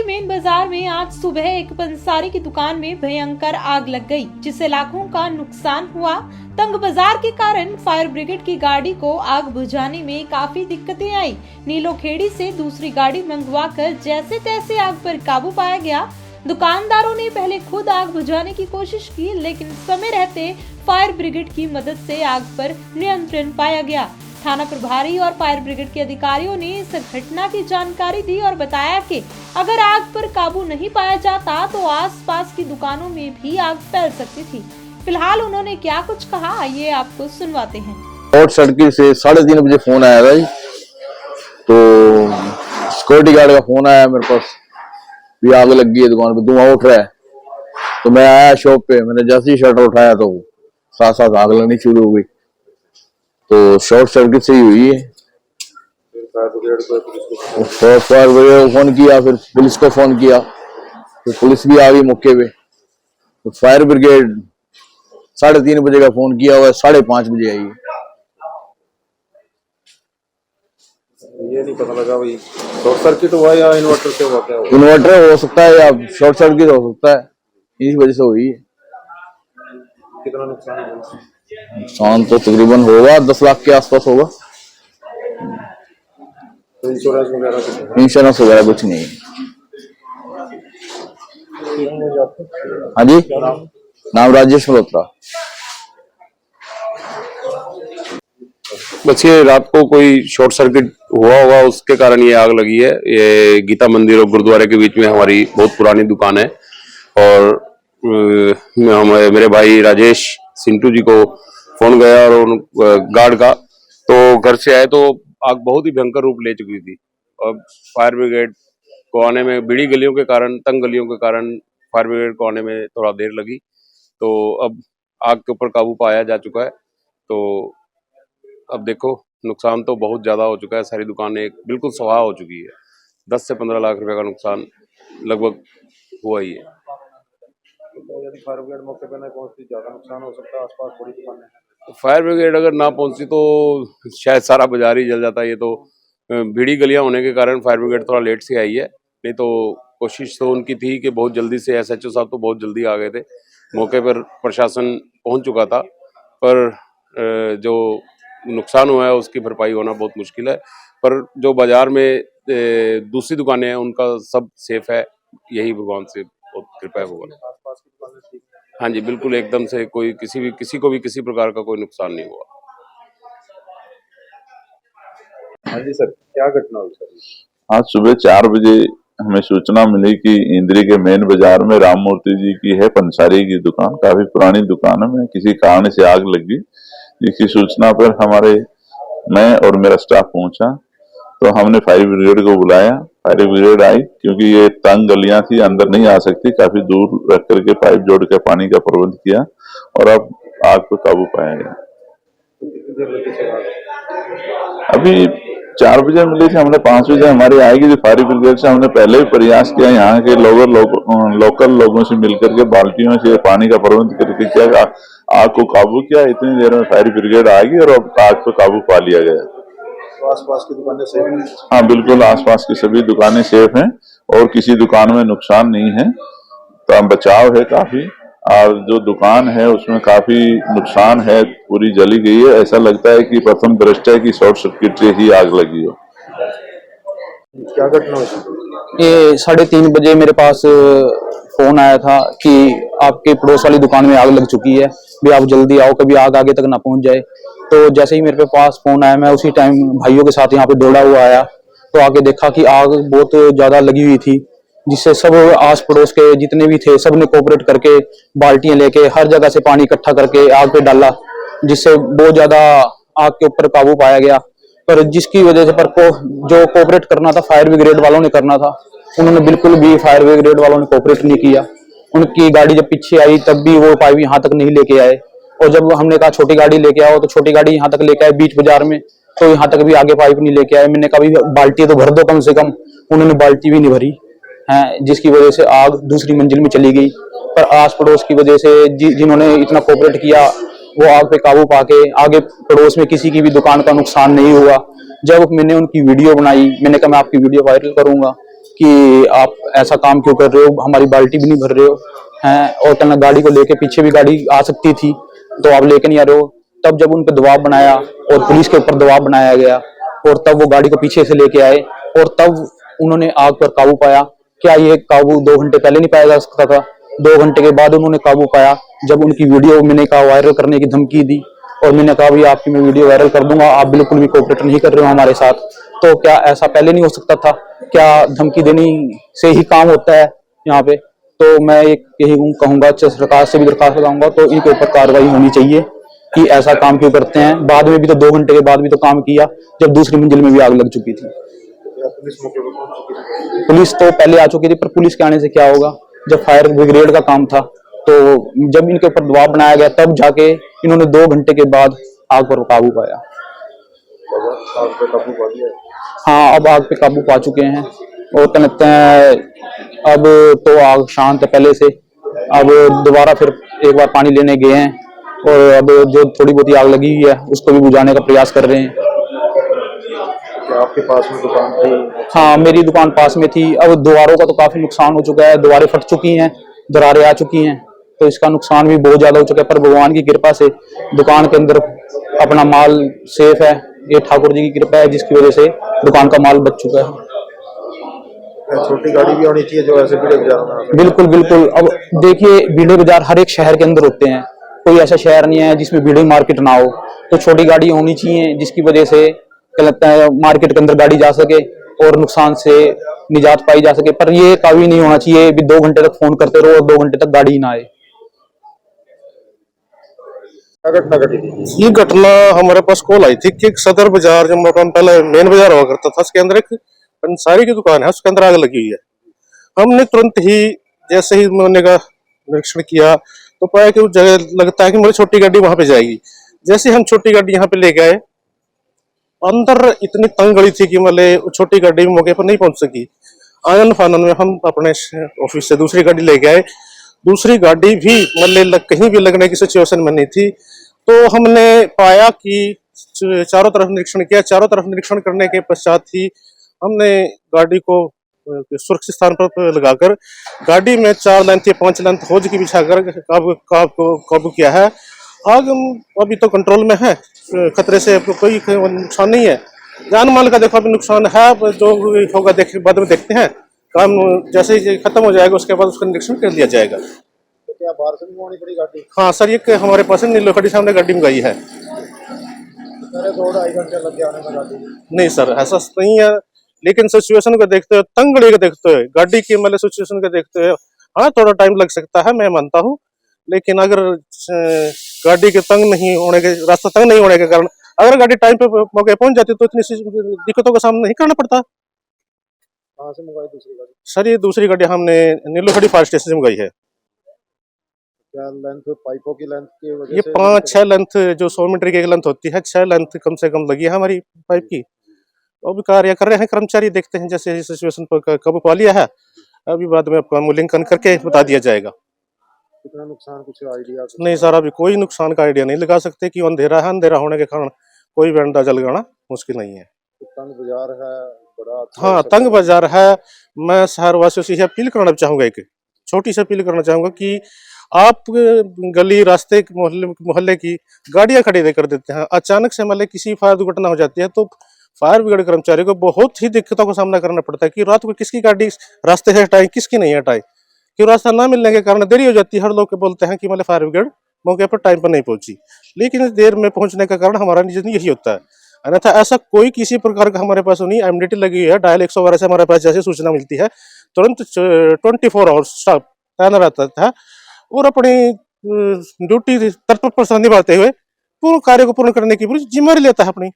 Main बाजार में आज सुबह एक पंसारी की दुकान में भयंकर आग लग गई, जिससे लाखों का नुकसान हुआ। तंग बाजार के कारण फायर ब्रिगेड की गाड़ी को आग बुझाने में काफी दिक्कतें आई। नीलोखेड़ी से दूसरी गाड़ी मंगवाकर जैसे तैसे आग पर काबू पाया गया। दुकानदारों ने पहले खुद आग बुझाने की कोशिश की, लेकिन समय रहते फायर ब्रिगेड की मदद से आग पर नियंत्रण पाया गया। थाना प्रभारी और फायर ब्रिगेड के अधिकारियों ने इस घटना की जानकारी दी और बताया कि अगर आग पर काबू नहीं पाया जाता तो आसपास की दुकानों में भी आग फैल सकती थी। फिलहाल उन्होंने क्या कुछ कहा, ये आपको सुनवाते हैं। शॉर्ट सर्किट से 3:30 बजे फोन आया था, तो सिक्योरिटी गार्ड का फोन आया मेरे पास भी आग लग गई है दुकान पे, धुआं उठ रहा है। तो मैं आया शॉप पे, मैंने जैसे ही शटर उठाया तो साथ साथ आग लगनी शुरू हो गई। तो शॉर्ट सर्किट से ही हुई है। फायर ब्रिगेड को फोन किया, फिर पुलिस को फोन किया, फिर पुलिस भी आ गई मौके पे। तो फायर ब्रिगेड 3:30 बजे का फोन किया हुआ, 5:30 बजे आई। ये नहीं पता लगा भाई शॉर्ट सर्किट हुआ या इन्वर्टर से हुआ, क्या हुआ? इन्वर्टर हो सकता है या शॉर्ट सर्किट हो सकता है, इस वजह से हुई है। कितना नुकसान हुआ? नुकसान तो तकरीबन होगा 10 लाख के आसपास होगा। तो इंश्योरेंस वगैरह? इंश्योरेंस वगैरह कुछ नहीं है। हाँ जी, नाम राजेश मल्होत्रा। बस ये रात को कोई शॉर्ट सर्किट हुआ होगा, उसके कारण ये आग लगी है। ये गीता मंदिर और गुरुद्वारे के बीच में हमारी बहुत पुरानी दुकान है, और मेरे भाई राजेश सिंटू जी को फोन गया और उन गार्ड का, तो घर से आए तो आग बहुत ही भयंकर रूप ले चुकी थी। और फायर ब्रिगेड को आने में बीड़ी गलियों के कारण, तंग गलियों के कारण फायर ब्रिगेड को आने में थोड़ा देर लगी। तो अब आग के ऊपर काबू पाया जा चुका है। तो अब देखो, नुकसान तो बहुत ज्यादा हो चुका है, सारी दुकानें बिल्कुल स्वाहा हो चुकी है। 10 से 15 लाख रुपए का नुकसान लगभग हुआ ही है। यदि फायर ब्रिगेड मौके पे नहीं पहुंचती, ज्यादा नुकसान हो सकता है। आसपास बड़ी दुकानें हैं। फायर ब्रिगेड अगर ना पहुंची तो शायद सारा बाजार ही जल जाता है। ये तो भीड़ी गलियां होने के कारण फायर ब्रिगेड थोड़ा लेट से आई है, नहीं तो कोशिश तो उनकी थी कि बहुत जल्दी से, SHO साहब तो बहुत जल्दी आ गए थे मौके पर, प्रशासन पहुंच चुका था। पर जो नुकसान हुआ है उसकी भरपाई होना बहुत मुश्किल है। पर जो बाजार में दूसरी दुकानें हैं उनका सब सेफ है, यही भगवान से बहुत कृपा है भगवान। आसपास की दुकानें ठीक हैं? हाँ जी, बिल्कुल एकदम से कोई किसी को भी किसी प्रकार का कोई नुकसान नहीं हुआ। हाँ जी सर, क्या घटना हुई सर? आज सुबह 4 बजे हमें सूचना मिली कि इंद्री के मेन बाजार में राम मूर्ति जी की है पंसारी की दुकान, काफी पुरानी दुकान में किसी कारण से आग लगी। जिसकी सूचना पर मैं और मेरा स्टाफ पहुंचा, तो हमने फायर ब्रिगेड को बुलाया। फायर ब्रिगेड आई, क्योंकि ये तंग गलियां थी, अंदर नहीं आ सकती, काफी दूर रख करके पाइप जोड़ के पानी का प्रबंध किया और अब आग पर काबू पाया गया। अभी 4 बजे मिली थी, हमने 5 बजे हमारी आएगी थी फायर ब्रिगेड से। हमने पहले भी प्रयास किया, यहाँ के लोकल लोगों से मिलकर के बाल्टियों से पानी का प्रबंध करके किया, आग को काबू किया। इतनी देर में फायर ब्रिगेड आ गई और अब आग पर काबू पा लिया गया। तो आसपास की दुकानें सेफ हैं? हाँ बिल्कुल, आसपास की सभी दुकानें सेफ हैं और किसी दुकान में नुकसान नहीं है, तो बचाव है काफी। और जो दुकान है उसमें काफी नुकसान है, पूरी जली गई है। ऐसा लगता है कि प्रथम दृष्टया की शॉर्ट सर्किट से ही आग लगी हो। क्या घटना हुई? ये 3:30 बजे मेरे पास फोन आया था कि आपके पड़ोस वाली दुकान में आग लग चुकी है, भी आप जल्दी आओ, कभी आग आगे तक ना पहुंच जाए। तो जैसे ही मेरे पास फोन आया, मैं उसी टाइम भाइयों के साथ यहाँ पे दौड़ा हुआ आया, तो आके देखा कि आग बहुत ज्यादा लगी हुई थी, जिससे सब आस पड़ोस के जितने भी थे सब ने कोऑपरेट करके बाल्टियां लेके हर जगह से पानी इकट्ठा करके आग पे डाला, जिससे बहुत ज्यादा आग के ऊपर काबू पाया गया। पर जिसकी वजह से जो कोऑपरेट करना था फायर ब्रिगेड वालों ने करना था, उन्होंने बिल्कुल भी फायर ब्रिगेड वालों ने कोऑपरेट नहीं किया। उनकी गाड़ी जब पीछे आई तब भी वो पाइप यहाँ तक नहीं लेके आए, और जब हमने कहा छोटी गाड़ी लेके आओ तो छोटी गाड़ी यहाँ तक लेके आए बीच बाजार में, तो यहाँ तक भी आगे पाइप नहीं लेके आए। मैंने कहा बाल्टी तो भर दो कम से कम, उन्होंने बाल्टी भी नहीं भरी है, जिसकी वजह से आग दूसरी मंजिल में चली गई। पर आस पड़ोस की वजह से जिन्होंने इतना कोऑपरेट किया, वो आग पे काबू पाके आगे पड़ोस में किसी की भी दुकान का नुकसान नहीं हुआ। जब मैंने उनकी वीडियो बनाई, मैंने कहा मैं आपकी वीडियो वायरल करूंगा, कि आप ऐसा काम क्यों कर रहे हो, हमारी बाल्टी भी नहीं भर रहे हो हैं, और कहना गाड़ी को लेके पीछे भी गाड़ी आ सकती थी तो आप लेके नहीं आ रहे हो। तब जब उन पर दबाव बनाया और पुलिस के ऊपर दबाव बनाया गया और तब वो गाड़ी को पीछे से लेके आए और तब उन्होंने आग पर काबू पाया। क्या ये काबू 2 घंटे पहले नहीं पाया जा सकता था? 2 घंटे के बाद उन्होंने काबू पाया, जब उनकी वीडियो मैंने कहा वायरल करने की धमकी दी और मैंने कहा भाई आपकी मैं वीडियो वायरल कर दूंगा, आप बिल्कुल भी कोऑपरेट नहीं कर रहे हो हमारे साथ। तो क्या ऐसा पहले नहीं हो सकता था? क्या धमकी देने से ही काम होता है यहाँ पे? तो मैं एक यही कहूंगा, सरकार से भी दरखास्त लगाऊंगा तो इनके ऊपर कार्रवाई होनी चाहिए कि ऐसा काम क्यों करते हैं। बाद में भी तो 2 घंटे के बाद भी तो काम किया जब दूसरी मंजिल में भी आग लग चुकी थी। पुलिस मौके पर पहुंच चुकी थी? पुलिस तो पहले आ चुकी थी, पर पुलिस के आने से क्या होगा जब फायर ब्रिगेड का काम था। तो जब इनके ऊपर दबाव बनाया गया तब जाके इन्होंने 2 घंटे के बाद आग पर काबू पाया। आग पे काबू पा लिया? हाँ, अब आग पे काबू पा चुके हैं और कहते हैं अब तो आग शांत है पहले से। अब दोबारा फिर एक बार पानी लेने गए हैं और अब जो थोड़ी बहुत आग लगी हुई है उसको भी बुझाने का प्रयास कर रहे हैं। क्या आपके पास में दुकान थी? हाँ, मेरी दुकान पास में थी। अब दीवारों का तो काफी नुकसान हो चुका है, दीवारें फट चुकी हैं, दरारें आ चुकी हैं, तो इसका नुकसान भी बहुत ज्यादा हो चुका है। पर भगवान की कृपा से दुकान के अंदर अपना माल सेफ है, ये ठाकुर जी की कृपा है जिसकी वजह से दुकान का माल बच चुका है। छोटी गाड़ी भी होनी चाहिए जो ऐसे बड़े बाजार में? बिल्कुल बिल्कुल। अब देखिए, भीड़े बाजार हर एक शहर के अंदर होते हैं, कोई ऐसा शहर नहीं है जिसमें भीड़े मार्केट ना हो। तो छोटी गाड़ी होनी चाहिए जिसकी वजह से क्या लगता है मार्केट के अंदर गाड़ी जा सके और नुकसान से निजात पाई जा सके। पर ये कभी नहीं होना चाहिए भी 2 घंटे तक फोन करते रहो और 2 घंटे तक गाड़ी ना आए। क्या घटना घटी थी? ये घटना हमारे पास कॉल आई थी कि सदर बाजार जो मकान पहले मेन बाजार हुआ करता था उसके अंदर एक पंसारी की दुकान है, उसके अंदर आग लगी हुई है। हमने तुरंत ही जैसे ही मैंने का निरीक्षण किया तो पाया कि उस जगह लगता है कि मेरी छोटी गाड़ी वहां पे जाएगी। जैसे हम छोटी गाड़ी यहाँ पे ले गए, अंदर इतनी तंग गली थी कि मतलब छोटी गाड़ी भी मौके पर नहीं पहुंच सकी। आनन फानन में हम अपने ऑफिस से दूसरी गाड़ी ले गए, दूसरी गाड़ी भी मतलब कहीं भी लगने की सिचुएशन में नहीं थी। तो हमने पाया कि चारों तरफ निरीक्षण किया, चारों तरफ निरीक्षण करने के पश्चात ही हमने गाड़ी को सुरक्षित स्थान पर लगाकर गाड़ी में 4 लेंथ या 5 लेंथ होज की बिछाकर काबू किया है। आग अभी तो कंट्रोल में है, खतरे से कोई नुकसान नहीं है। जान माल का देखो अभी नुकसान है, जो होगा बाद में देखते हैं। काम जैसे ही खत्म हो जाएगा उसके बाद उसका निरीक्षण कर लिया जाएगा। तो क्या बाहर से मंगवानी पड़ी गाड़ी? हाँ सर, ये हमारे पास नीलोखड़ी से हमने गाड़ी मंगाई है। 2-2.5 घंटे लग गए आने में गाड़ी? नहीं सर, ऐसा नहीं है, लेकिन सिचुएशन को देखते हुए, तंगड़ी को देखते हुए, गाड़ी की मतलब सिचुएशन को देखते हुए हाँ थोड़ा टाइम लग सकता है, मैं मानता हूँ। लेकिन अगर गाड़ी के तंग नहीं होने के, रास्ता तंग नहीं होने के कारण अगर गाड़ी टाइम पे मौके पहुंच जाती तो इतनी दिक्कतों का सामना नहीं करना पड़ता। कहाँ से मंगवाई दूसरी गाड़ी? सर, ये दूसरी गाड़ी हमने नीलोखड़ी फायर स्टेशन से मंगाई है। क्या लेंथ, पाइपों की लेंथ की वजह ये से? 5-6 लेंथ, जो 100 मीटर की एक लेंथ होती है, 6 लेंथ कम से कम लगी है हमारी पाइप की। अभी कार्य कर रहे हैं कर्मचारी, देखते हैं जैसे सिचुएशन पर काबू पा लिया है, अभी बाद में आपका मूल्यांकन करके बता दिया जाएगा। कितना नुकसान, कुछ आइडिया? नहीं सर, अभी कोई नुकसान का आइडिया नहीं लगा सकते कि अंधेरा है, अंधेरा होने के कारण कोई भी अंदाजा लगाना मुश्किल नहीं है। तंग बाजार है बड़ा? हाँ, तंग बाजार है। मैं शहर वासियों से अपील करना चाहूंगा, एक छोटी सी अपील करना चाहूंगा कि आप गली रास्ते मोहल्ले की गाड़ियां खड़ी कर देते हैं, अचानक से मतलब किसी फायर दुर्घटना हो जाती है तो फायर ब्रिगेड कर्मचारी को बहुत ही दिक्कतों का सामना करना पड़ता है कि रात को किसकी गाड़ी रास्ते से हटाए, किसकी नहीं हटाए। क्यों रास्ता ना मिलने के कारण देरी हो जाती है। हर लोग बोलते हैं कि मतलब फायर ब्रिगेड मौके पर टाइम पर नहीं पहुंची, लेकिन इस देर में पहुंचने का कारण हमारा निजी यही होता है। अन्यथा ऐसा कोई किसी प्रकार का हमारे पास नहीं, एमडीटी लगी हुई है, डायल 112 से हमारे पास जैसे सूचना मिलती है तुरंत 24 आवर्स स्टाफ तैनात रहता है और अपनी ड्यूटी तत्पर निभाते हुए पूर्ण कार्य को पूर्ण करने की पूरी जिम्मेदारी लेता है अपनी।